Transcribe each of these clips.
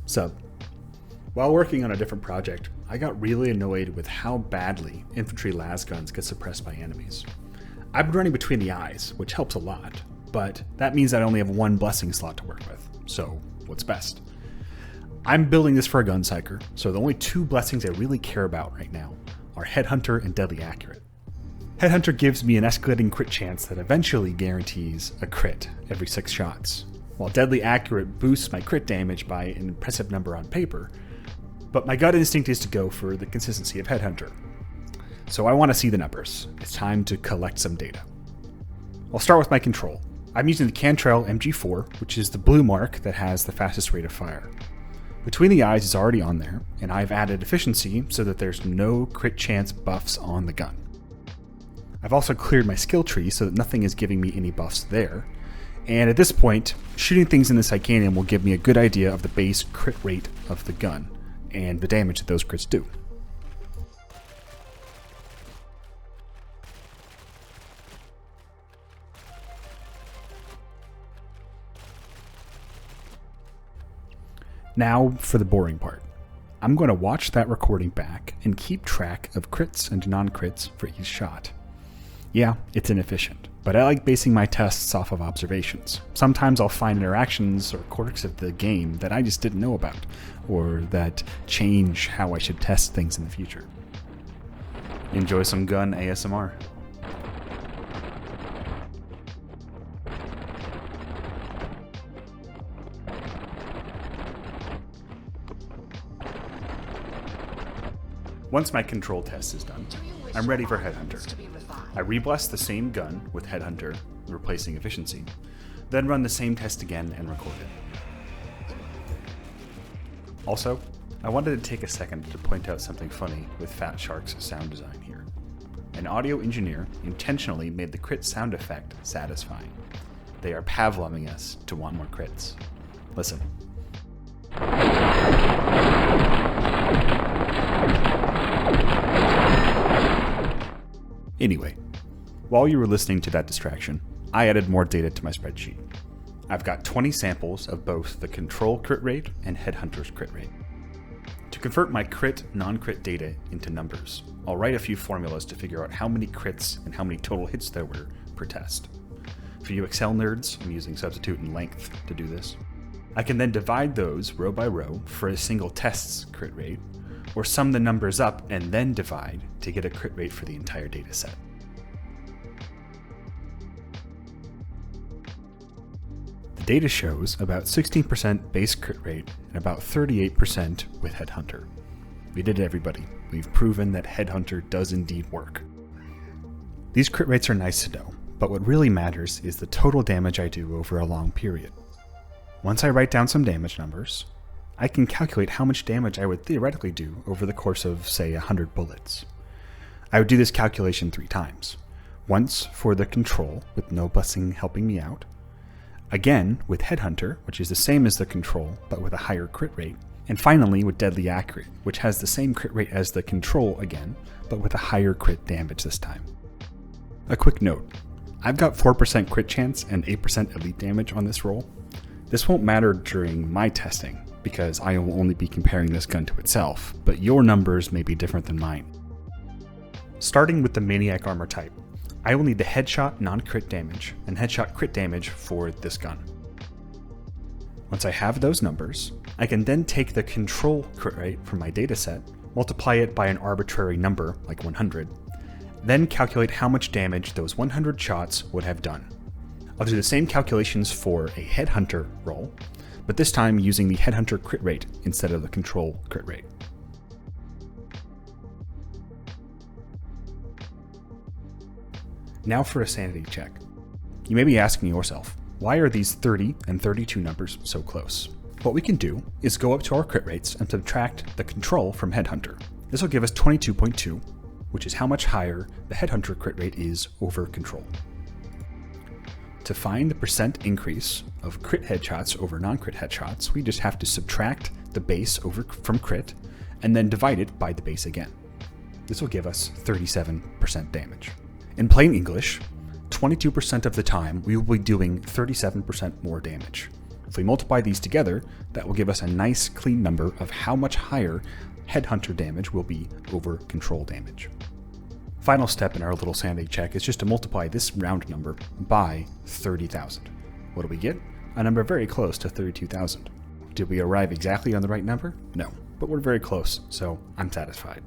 Sub. While working on a different project, I got really annoyed with how badly Infantry Lasguns get suppressed by enemies. I've been running between the eyes, which helps a lot, but that means I only have one blessing slot to work with, so what's best? I'm building this for a gunsiker, so the only two blessings I really care about right now are Headhunter and Deadly Accurate. Headhunter gives me an escalating crit chance that eventually guarantees a crit every 6 shots, while Deadly Accurate boosts my crit damage by an impressive number on paper, but my gut instinct is to go for the consistency of Headhunter. So I want to see the numbers. It's time to collect some data. I'll start with my control. I'm using the Cantrell MG4, which is the blue mark that has the fastest rate of fire. Between the eyes is already on there, and I've added efficiency so that there's no crit chance buffs on the gun. I've also cleared my skill tree so that nothing is giving me any buffs there, and at this point, shooting things in the Psychanium will give me a good idea of the base crit rate of the gun, and the damage that those crits do. Now for the boring part. I'm going to watch that recording back and keep track of crits and non-crits for each shot. Yeah, it's inefficient, but I like basing my tests off of observations. Sometimes I'll find interactions or quirks of the game that I just didn't know about, or that change how I should test things in the future. Enjoy some gun ASMR. Once my control test is done, I'm ready for Headhunter. I rebless the same gun with Headhunter, replacing efficiency, then run the same test again and record it. Also, I wanted to take a second to point out something funny with Fat Shark's sound design here. An audio engineer intentionally made the crit sound effect satisfying. They are pavloving us to want more crits. Listen. Anyway, while you were listening to that distraction, I added more data to my spreadsheet. I've got 20 samples of both the control crit rate and Headhunter's crit rate. To convert my crit, non-crit data into numbers, I'll write a few formulas to figure out how many crits and how many total hits there were per test. For you Excel nerds, I'm using substitute and length to do this. I can then divide those row by row for a single test's crit rate, or sum the numbers up and then divide to get a crit rate for the entire data set. The data shows about 16% base crit rate and about 38% with Headhunter. We did it, everybody. We've proven that Headhunter does indeed work. These crit rates are nice to know, but what really matters is the total damage I do over a long period. Once I write down some damage numbers, I can calculate how much damage I would theoretically do over the course of, say, 100 bullets. I would do this calculation 3 times. Once for the control, with no blessing helping me out. Again with Headhunter, which is the same as the control, but with a higher crit rate. And finally with Deadly Accurate, which has the same crit rate as the control again, but with a higher crit damage this time. A quick note, I've got 4% crit chance and 8% elite damage on this roll. This won't matter during my testing, because I will only be comparing this gun to itself, but your numbers may be different than mine. Starting with the Maniac armor type, I will need the headshot non-crit damage and headshot crit damage for this gun. Once I have those numbers, I can then take the control crit rate from my dataset, multiply it by an arbitrary number like 100, then calculate how much damage those 100 shots would have done. I'll do the same calculations for a Headhunter roll, but this time using the Headhunter crit rate instead of the control crit rate. Now for a sanity check. You may be asking yourself, why are these 30 and 32 numbers so close? What we can do is go up to our crit rates and subtract the control from Headhunter. This will give us 22.2, which is how much higher the Headhunter crit rate is over control. To find the percent increase of crit headshots over non-crit headshots, we just have to subtract the base over from crit and then divide it by the base again. This will give us 37% damage. In plain English, 22% of the time we will be doing 37% more damage. If we multiply these together, that will give us a nice clean number of how much higher headhunter damage will be over control damage. Final step in our little sanity check is just to multiply this round number by 30,000. What do we get? A number very close to 32,000. Did we arrive exactly on the right number? No, but we're very close, so I'm satisfied.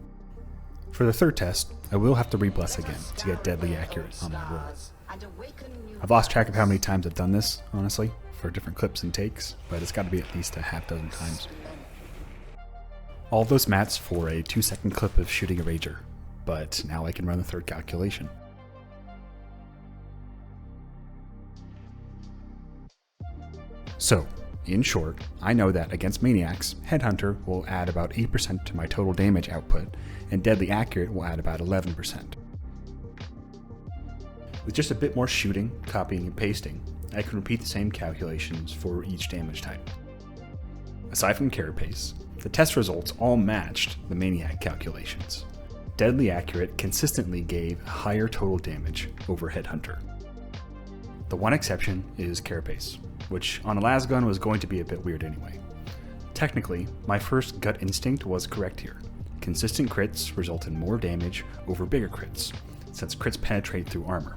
For the third test, I will have to re-bless again to get deadly accurate on my roll. I've lost track of how many times I've done this, honestly, for different clips and takes, but it's got to be at least a half dozen times. All those mats for a 2-second clip of shooting a rager, but now I can run the third calculation. So, in short, I know that against maniacs, headhunter will add about 8% to my total damage output, and deadly accurate will add about 11%. With just a bit more shooting, copying, and pasting, I can repeat the same calculations for each damage type. Aside from carapace, the test results all matched the maniac calculations. Deadly accurate consistently gave higher total damage over headhunter. The one exception is carapace, which on a lasgun was going to be a bit weird anyway. Technically, my first gut instinct was correct here. Consistent crits result in more damage over bigger crits, since crits penetrate through armor.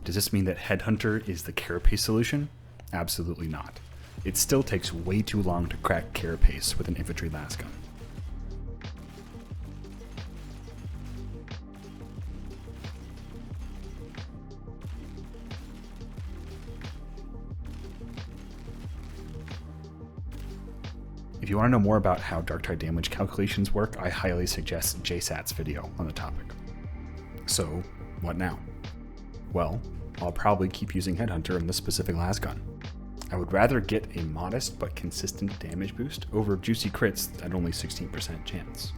Does this mean that headhunter is the carapace solution? Absolutely not. It still takes way too long to crack carapace with an infantry lasgun. If you want to know more about how dark tide damage calculations work, I highly suggest JSAT's video on the topic. So, what now? Well, I'll probably keep using headhunter in this specific lasgun. I would rather get a modest but consistent damage boost over juicy crits at only 16% chance.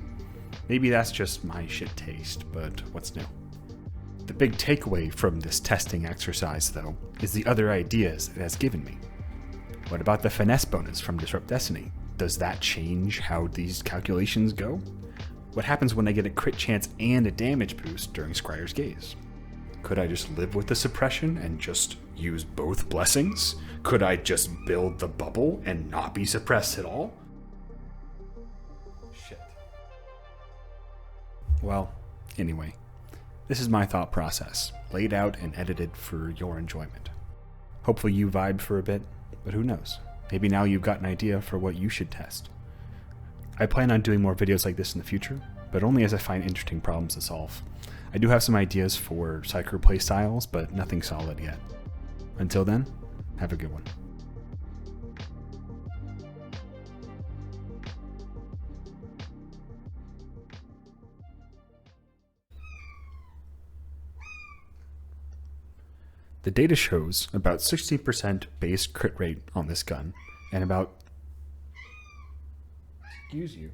Maybe that's just my shit taste, but what's new? The big takeaway from this testing exercise, though, is the other ideas it has given me. What about the finesse bonus from Disrupt Destiny? Does that change how these calculations go? What happens when I get a crit chance and a damage boost during Scryer's Gaze? Could I just live with the suppression and just use both blessings? Could I just build the bubble and not be suppressed at all? Shit. Well, anyway, this is my thought process, laid out and edited for your enjoyment. Hopefully you vibed for a bit, but who knows? Maybe now you've got an idea for what you should test. I plan on doing more videos like this in the future, but only as I find interesting problems to solve. I do have some ideas for Psyker playstyles, but nothing solid yet. Until then, have a good one. The data shows about 60% base crit rate on this gun, and about... Excuse you.